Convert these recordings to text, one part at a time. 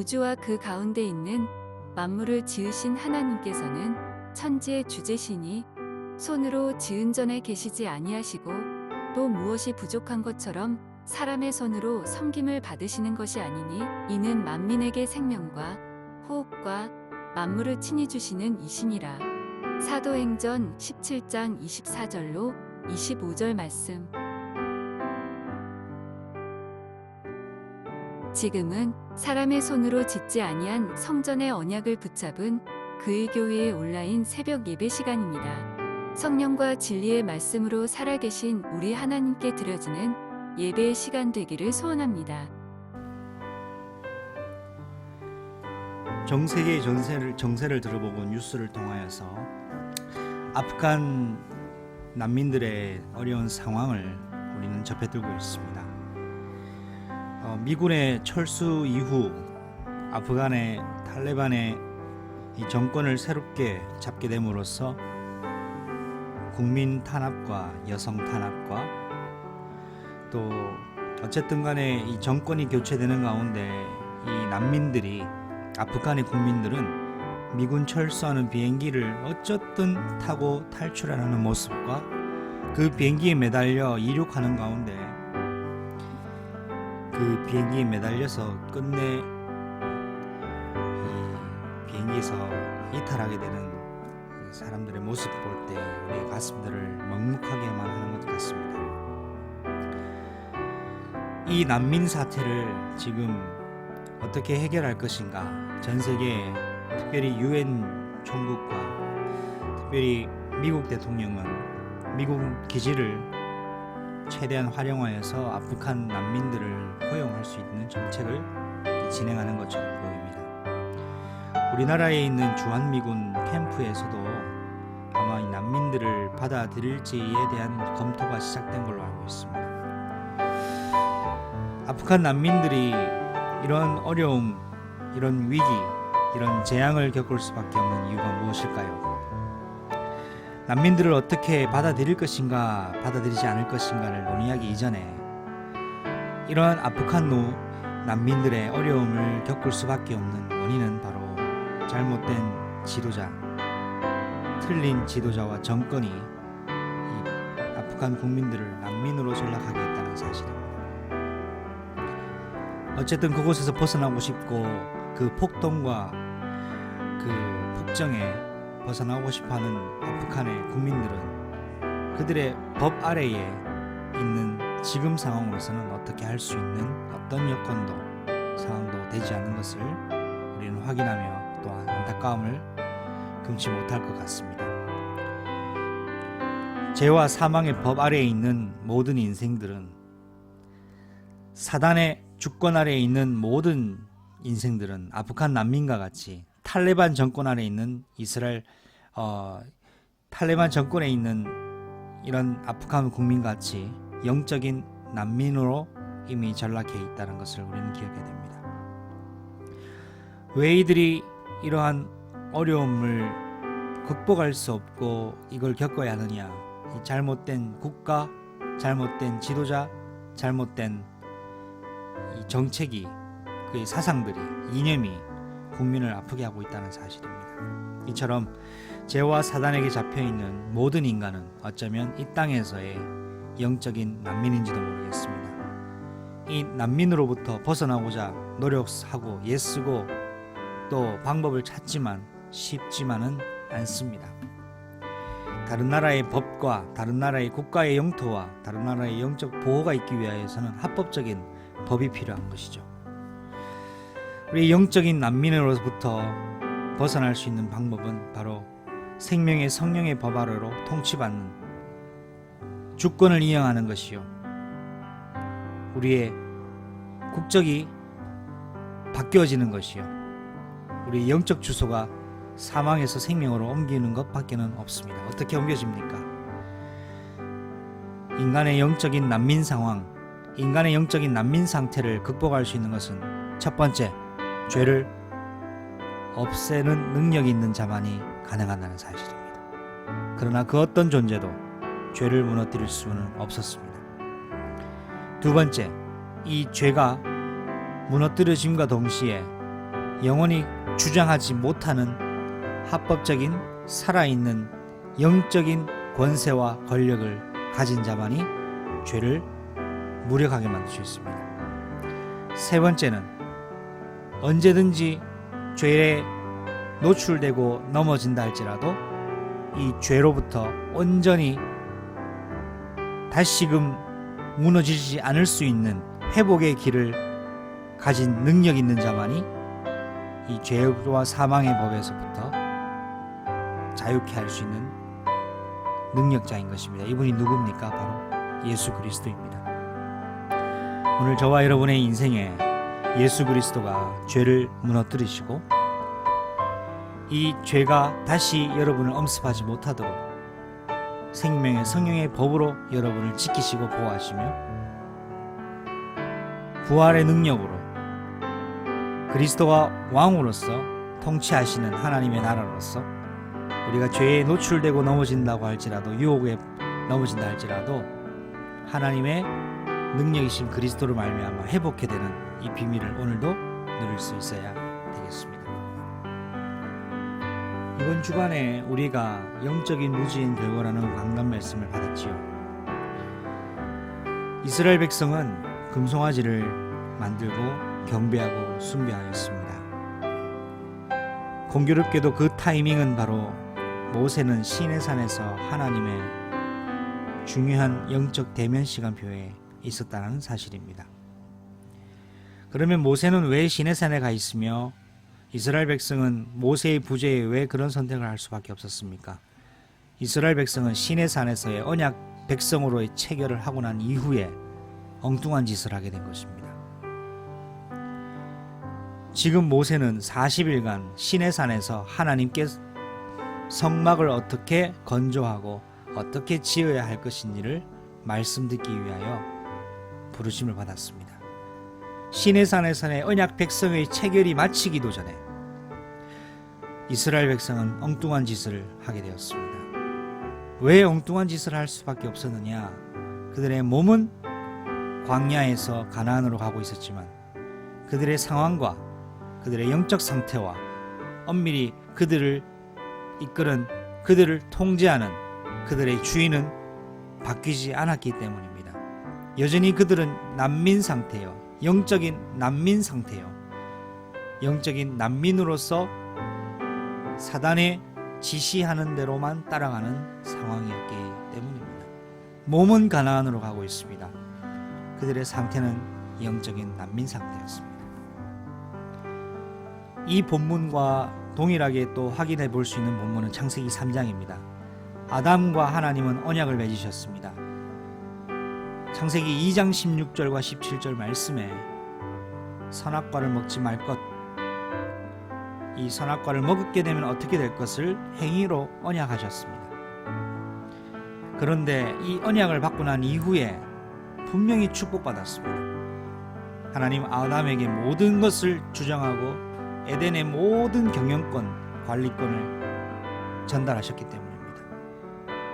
우주와 그 가운데 있는 만물을 지으신 하나님께서는 천지의 주제시니 손으로 지은 전에 계시지 아니하시고 또 무엇이 부족한 것처럼 사람의 손으로 섬김을 받으시는 것이 아니니 이는 만민에게 생명과 호흡과 만물을 친히 주시는 이시니라. 사도행전 17장 24절로 25절 말씀. 지금은 사람의 손으로 짓지 아니한 성전의 언약을 붙잡은 그의 교회의 온라인 새벽 예배 시간입니다. 성령과 진리의 말씀으로 살아계신 우리 하나님께 드려지는 예배의 시간 되기를 소원합니다. 전 세계의 정세를 들어보고 뉴스를 통하여서 아프간 난민들의 어려운 상황을 우리는 접해들고 있습니다. 미군의 철수 이후 아프간의 탈레반의 이 정권을 새롭게 잡게 됨으로써 국민 탄압과 여성 탄압과 또 어쨌든 간에 이 정권이 교체되는 가운데 이 난민들이 아프간의 국민들은 미군 철수하는 비행기를 어쨌든 타고 탈출하는 모습과 그 비행기에 매달려 이륙하는 가운데 그 비행기에 매달려서 끝내 이 비행기에서 이탈하게 되는 사람들의 모습 볼 때 우리의 가슴들을 먹먹하게만 하는 것 같습니다. 이 난민 사태를 지금 어떻게 해결할 것인가? 전 세계에 특별히 유엔 총국과 특별히 미국 대통령은 미국 기지를 최대한 활용하여서 아프간 난민들을 포용할 수 있는 정책을 진행하는 것처럼 보입니다. 우리나라에 있는 주한미군 캠프에서도 아마 이 난민들을 받아들일지에 대한 검토가 시작된 걸로 알고 있습니다. 아프간 난민들이 이런 어려움, 이런 위기, 이런 재앙을 겪을 수밖에 없는 이유가 무엇일까요? 난민들을 어떻게 받아들일 것인가, 받아들이지 않을 것인가를 논의하기 이전에 이러한 아프간 난민들의 어려움을 겪을 수밖에 없는 원인은 바로 잘못된 지도자, 틀린 지도자와 정권이 이 아프간 국민들을 난민으로 전락하게 했다는 사실입니다. 어쨌든 그곳에서 벗어나고 싶고 그 폭동과 그 폭정에 벗어나고 싶어하는 아프간의 국민들은 그들의 법 아래에 있는 지금 상황으로서는 어떻게 할 수 있는 어떤 여건도 상황도 되지 않는 것을 우리는 확인하며 또한 안타까움을 금치 못할 것 같습니다. 죄와 사망의 법 아래에 있는 모든 인생들은 사단의 주권 아래에 있는 모든 인생들은 아프간 난민과 같이 탈레반 정권 아래에 있는 탈레반 정권에 있는 이런 아프간 국민같이 영적인 난민으로 이미 전락해 있다는 것을 우리는 기억해야 됩니다. 왜 이들이 이러한 어려움을 극복할 수 없고 이걸 겪어야 하느냐? 이 잘못된 국가, 잘못된 지도자, 잘못된 이 정책이, 그의 사상들이, 이념이 국민을 아프게 하고 있다는 사실입니다. 이처럼 죄와 사단에게 잡혀있는 모든 인간은 어쩌면 이 땅에서의 영적인 난민인지도 모르겠습니다. 이 난민으로부터 벗어나고자 노력하고 애쓰고 또 방법을 찾지만 쉽지만은 않습니다. 다른 나라의 법과 다른 나라의 국가의 영토와 다른 나라의 영적 보호가 있기 위하여서는 합법적인 법이 필요한 것이죠. 우리 영적인 난민으로부터 벗어날 수 있는 방법은 바로 생명의 성령의 법 아래로 통치받는 주권을 이행하는 것이요, 우리의 국적이 바뀌어지는 것이요, 우리의 영적 주소가 사망에서 생명으로 옮기는 것밖에는 없습니다. 어떻게 옮겨집니까? 인간의 영적인 난민 상황, 인간의 영적인 난민 상태를 극복할 수 있는 것은 첫 번째, 죄를 없애는 능력이 있는 자만이 가능하다는 사실입니다. 그러나 그 어떤 존재도 죄를 무너뜨릴 수는 없었습니다. 두 번째, 이 죄가 무너뜨려짐과 동시에 영원히 주장하지 못하는 합법적인 살아있는 영적인 권세와 권력을 가진 자만이 죄를 무력하게 만들 수 있습니다. 세 번째는 언제든지 죄에 노출되고 넘어진다 할지라도 이 죄로부터 온전히 다시금 무너지지 않을 수 있는 회복의 길을 가진 능력 있는 자만이 이 죄와 사망의 법에서부터 자유케 할 수 있는 능력자인 것입니다. 이분이 누굽니까? 바로 예수 그리스도입니다. 오늘 저와 여러분의 인생에 예수 그리스도가 죄를 무너뜨리시고 이 죄가 다시 여러분을 엄습하지 못하도록 생명의 성령의 법으로 여러분을 지키시고 보호하시며 부활의 능력으로 그리스도가 왕으로서 통치하시는 하나님의 나라로서 우리가 죄에 노출되고 넘어진다고 할지라도 유혹에 넘어진다 할지라도 하나님의 능력이신 그리스도로 말미암아 회복해 되는 이 비밀을 오늘도 누릴 수 있어야 되겠습니다. 이번 주간에 우리가 영적인 무지인 결과라는 강단 말씀을 받았지요. 이스라엘 백성은 금송아지를 만들고 경배하고 숭배하였습니다. 공교롭게도 그 타이밍은 바로 모세는 시내산에서 하나님의 중요한 영적 대면 시간표에 있었다는 사실입니다. 그러면 모세는 왜 시내산에 가 있으며 이스라엘 백성은 모세의 부재에 왜 그런 선택을 할 수밖에 없었습니까? 이스라엘 백성은 시내산에서의 언약 백성으로의 체결을 하고 난 이후에 엉뚱한 짓을 하게 된 것입니다. 지금 모세는 40일간 시내산에서 하나님께 성막을 어떻게 건조하고 어떻게 지어야 할 것인지를 말씀 듣기 위하여 부르심을 받았습니다. 시내산에서의 언약 백성의 체결이 마치기도 전에 이스라엘 백성은 엉뚱한 짓을 하게 되었습니다. 왜 엉뚱한 짓을 할 수밖에 없었느냐? 그들의 몸은 광야에서 가나안으로 가고 있었지만 그들의 상황과 그들의 영적 상태와 엄밀히 그들을 이끄는 그들을 통제하는 그들의 주인은 바뀌지 않았기 때문입니다. 여전히 그들은 난민 상태요. 영적인 난민 상태요. 영적인 난민으로서 사단의 지시하는 대로만 따라가는 상황이었기 때문입니다. 몸은 가나안으로 가고 있습니다. 그들의 상태는 영적인 난민 상태였습니다. 이 본문과 동일하게 또 확인해 볼 수 있는 본문은 창세기 3장입니다. 아담과 하나님은 언약을 맺으셨습니다. 창세기 2장 16절과 17절 말씀에 선악과를 먹지 말 것, 이 선악과를 먹게 되면 어떻게 될 것을 행위로 언약하셨습니다. 그런데 이 언약을 받고 난 이후에 분명히 축복받았습니다. 하나님 아담에게 모든 것을 주장하고 에덴의 모든 경영권, 관리권을 전달하셨기 때문입니다.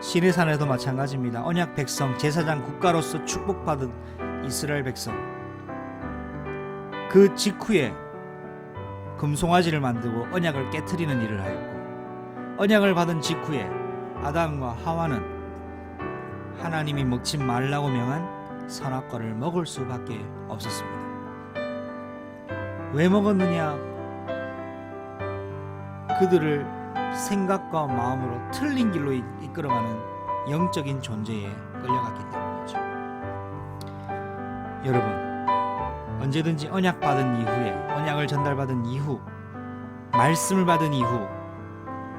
시내산에도 마찬가지입니다. 언약 백성, 제사장 국가로서 축복받은 이스라엘 백성, 그 직후에 금송아지를 만들고 언약을 깨트리는 일을 하였고, 언약을 받은 직후에 아담과 하와는 하나님이 먹지 말라고 명한 선악과를 먹을 수밖에 없었습니다. 왜 먹었느냐? 그들을 생각과 마음으로 틀린 길로 이끌어가는 영적인 존재에 끌려갔기 때문이죠. 여러분, 언제든지 언약 받은 이후에, 언약을 전달받은 이후, 말씀을 받은 이후,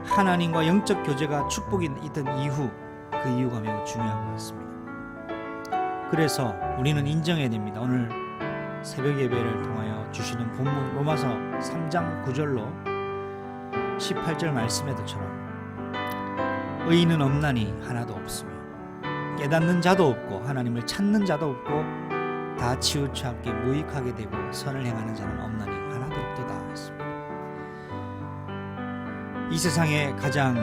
하나님과 영적 교제가 축복이 있던 이후, 그 이유가 매우 중요한 것 같습니다. 그래서 우리는 인정해야 됩니다. 오늘 새벽 예배를 통하여 주시는 본문 로마서 3장 9절로 18절 말씀에도처럼 의인은 없나니 하나도 없으며 깨닫는 자도 없고 하나님을 찾는 자도 없고 다 치우쳐 함께 무익하게 되고 선을 행하는 자는 없나니 하나도 없도다 했습니다. 이 세상에 가장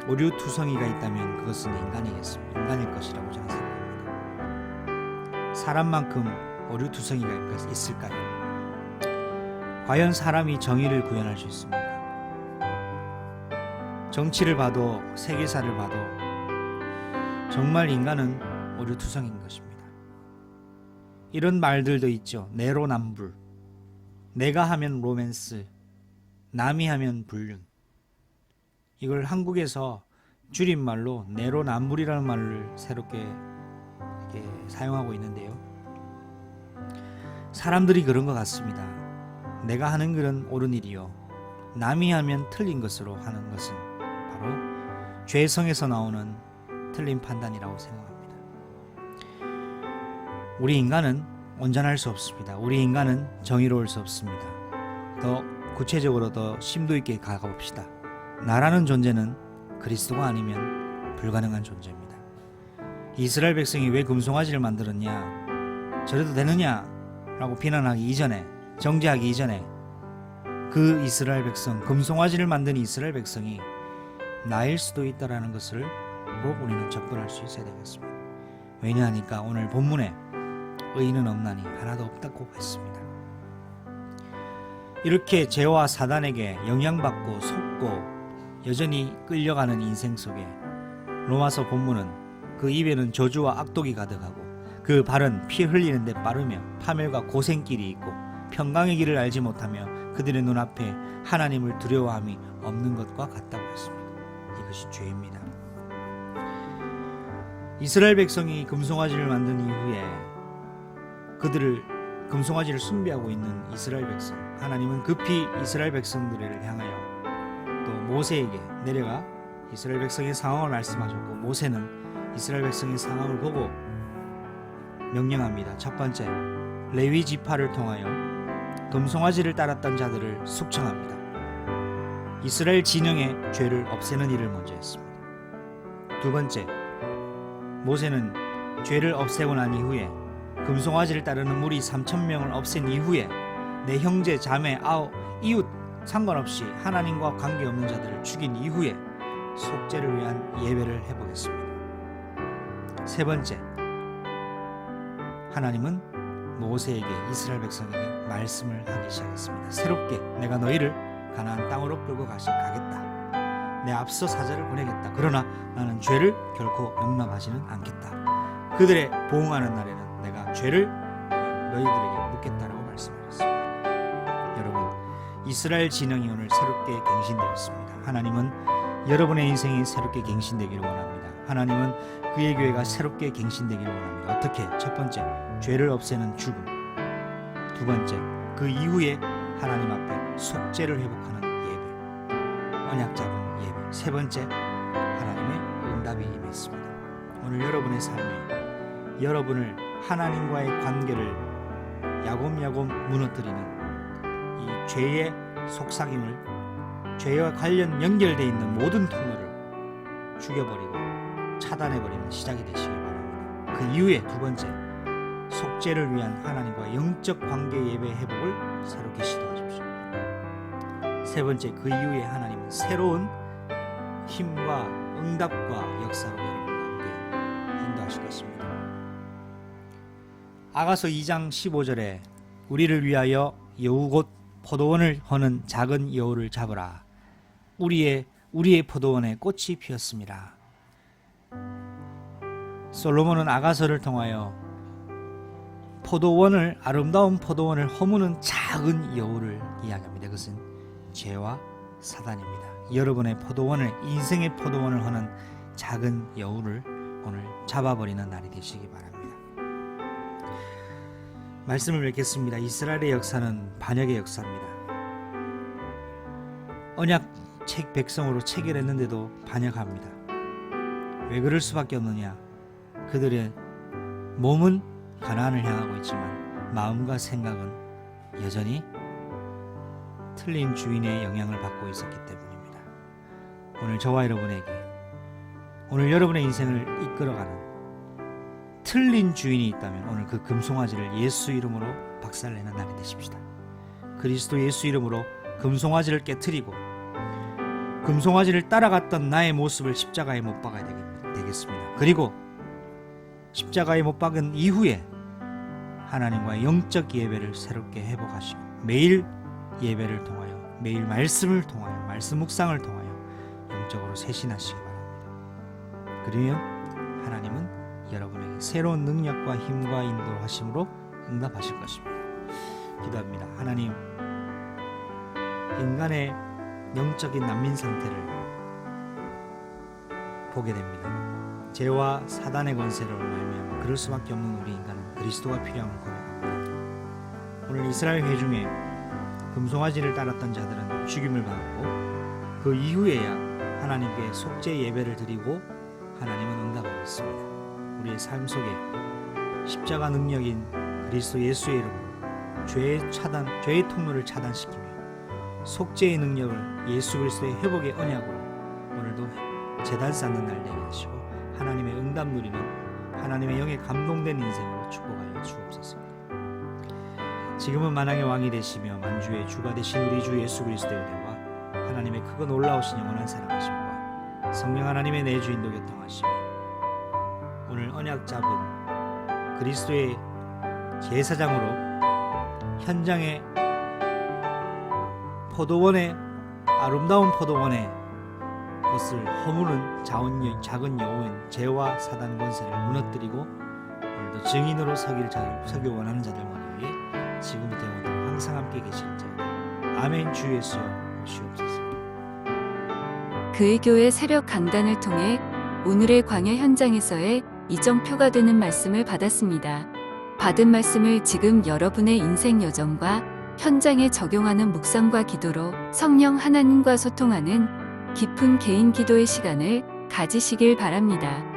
오류투성이가 있다면 그것은 인간이겠습니다. 인간일 것이라고 저는 생각합니다. 사람만큼 오류투성이가 있을까요? 과연 사람이 정의를 구현할 수 있습니까? 정치를 봐도 세계사를 봐도 정말 인간은 오류투성인 것입니다. 이런 말들도 있죠. 내로남불. 내가 하면 로맨스, 남이 하면 불륜. 이걸 한국에서 줄임말로 내로남불이라는 말을 새롭게 이렇게 사용하고 있는데요. 사람들이 그런 것 같습니다. 내가 하는 글은 옳은 일이요, 남이 하면 틀린 것으로 하는 것은 바로 죄성에서 나오는 틀린 판단이라고 생각합니다. 우리 인간은 온전할 수 없습니다. 우리 인간은 정의로울 수 없습니다. 더 구체적으로 더 심도 있게 가봅시다. 나라는 존재는 그리스도가 아니면 불가능한 존재입니다. 이스라엘 백성이 왜 금송아지를 만들었냐, 저래도 되느냐 라고 비난하기 이전에, 정죄하기 이전에 그 이스라엘 백성, 금송아지를 만든 이스라엘 백성이 나일 수도 있다라는 것을 꼭 우리는 접근할 수 있어야 되겠습니다. 왜냐하니까 오늘 본문에 의인은 없나니 하나도 없다고 했습니다. 이렇게 죄와 사단에게 영향받고 속고 여전히 끌려가는 인생 속에 로마서 본문은 그 입에는 저주와 악독이 가득하고 그 발은 피 흘리는 데 빠르며 파멸과 고생길이 있고 평강의 길을 알지 못하며 그들의 눈앞에 하나님을 두려워함이 없는 것과 같다고 했습니다. 이것이 죄입니다. 이스라엘 백성이 금송아지를 만든 이후에 그들을 금송아지를 숭배하고 있는 이스라엘 백성, 하나님은 급히 이스라엘 백성들을 향하여 또 모세에게 내려가 이스라엘 백성의 상황을 말씀하셨고, 모세는 이스라엘 백성의 상황을 보고 명령합니다. 첫 번째, 레위 지파를 통하여 금송아지를 따랐던 자들을 숙청합니다. 이스라엘 진영의 죄를 없애는 일을 먼저 했습니다. 두 번째, 모세는 죄를 없애고 난 이후에 금송아지를 따르는 무리 3,000명을 없앤 이후에 내 형제, 자매, 이웃 상관없이 하나님과 관계없는 자들을 죽인 이후에 속죄를 위한 예배를 해보겠습니다. 세 번째, 하나님은 모세에게, 이스라엘 백성에게 말씀을 하기 시작했습니다. 새롭게 내가 너희를 가나안 땅으로 끌고 가겠다. 내 앞서 사자를 보내겠다. 그러나 나는 죄를 결코 용납하지는 않겠다. 그들의 보응하는 날에는 내가 죄를 너희들에게 묻겠다라고 말씀하셨습니다. 여러분, 이스라엘 진영이 오늘 새롭게 갱신되었습니다. 하나님은 여러분의 인생이 새롭게 갱신되기를 원합니다. 하나님은 그의 교회가 새롭게 갱신되기를 원합니다. 어떻게? 첫 번째, 죄를 없애는 죽음. 두 번째, 그 이후에 하나님 앞에 속죄를 회복하는 예배, 언약 잡은 예배. 세 번째, 하나님의 응답이 임했습니다. 오늘 여러분의 삶에 여러분을 하나님과의 관계를 야곱야곱 무너뜨리는 이 죄의 속삭임을, 죄와 관련 연결되어 있는 모든 통로를 죽여버리고 차단해버리는 시작이 되시길 바랍니다. 그 이후에 두 번째, 속죄를 위한 하나님과 영적 관계 예배 회복을 새롭게 시도하십시오. 세 번째, 그 이후에 하나님은 새로운 힘과 응답과 역사로 여러분과 함께 인도하실 것입니다. 아가서 2장 15절에 우리를 위하여 여우 곧 포도원을 허는 작은 여우를 잡으라. 우리의 포도원에 꽃이 피었습니다. 솔로몬은 아가서를 통하여 포도원을, 아름다운 포도원을 허무는 작은 여우를 이야기합니다. 그것은 죄와 사단입니다. 여러분의 포도원을, 인생의 포도원을 허는 작은 여우를 오늘 잡아버리는 날이 되시기 바랍니다. 말씀을 읽겠습니다. 이스라엘의 역사는 반역의 역사입니다. 언약 책 백성으로 체결했는데도 반역합니다. 왜 그럴 수밖에 없느냐? 그들의 몸은 가나안을 향하고 있지만 마음과 생각은 여전히 틀린 주인의 영향을 받고 있었기 때문입니다. 오늘 저와 여러분에게, 오늘 여러분의 인생을 이끌어가는 틀린 주인이 있다면 오늘 그 금송아지를 예수 이름으로 박살내는 날이 되십시다. 그리스도 예수 이름으로 금송아지를 깨트리고 금송아지를 따라갔던 나의 모습을 십자가에 못 박아야 되겠습니다. 그리고 십자가에 못 박은 이후에 하나님과의 영적 예배를 새롭게 회복하시고 매일 예배를 통하여 매일 말씀을 통하여 말씀 묵상을 통하여 영적으로 쇄신하시기 바랍니다. 그러면 하나님은 여러분에게 새로운 능력과 힘과 인도하심으로 응답하실 것입니다. 기도합니다. 하나님, 인간의 영적인 난민 상태를 보게 됩니다. 죄와 사단의 권세로 말미암아 그럴 수밖에 없는 우리 인간은 그리스도가 필요함을 고백합니다. 오늘 이스라엘 회중에 금송아지를 따랐던 자들은 죽임을 받았고 그 이후에야 하나님께 속죄 예배를 드리고 하나님은 응답하셨습니다. 우리의 삶 속에 십자가 능력인 그리스도 예수의 이름으로 죄의 통로를 차단시키며 속죄의 능력을 예수 그리스도의 회복의 언약으로 오늘도 제단 쌓는 날 되게 하시고 하나님의 응답 누리는 하나님의 영에 감동된 인생으로 축복하여 주옵소서. 지금은 만왕의 왕이 되시며 만주의 주가 되신 우리 주 예수 그리스도의 은혜와 하나님의 크고 놀라우신 영원한 사랑하심과 성령 하나님의 내주인도 교통하시며 오늘 언약 잡은 그리스도의 제사장으로 현장의 포도원의 아름다운 포도원의 것을 허무는 작은 여우인 죄와 사단 권세를 무너뜨리고 오늘도 증인으로 서기 원하는 자들만을 위해 지금부터 영원토록 항상 함께 계실지. 아멘. 주 예수 오시옵소서. 그의 교회 새벽 강단을 통해 오늘의 광야 현장에서의 이정표가 되는 말씀을 받았습니다. 받은 말씀을 지금 여러분의 인생 여정과 현장에 적용하는 묵상과 기도로 성령 하나님과 소통하는 깊은 개인 기도의 시간을 가지시길 바랍니다.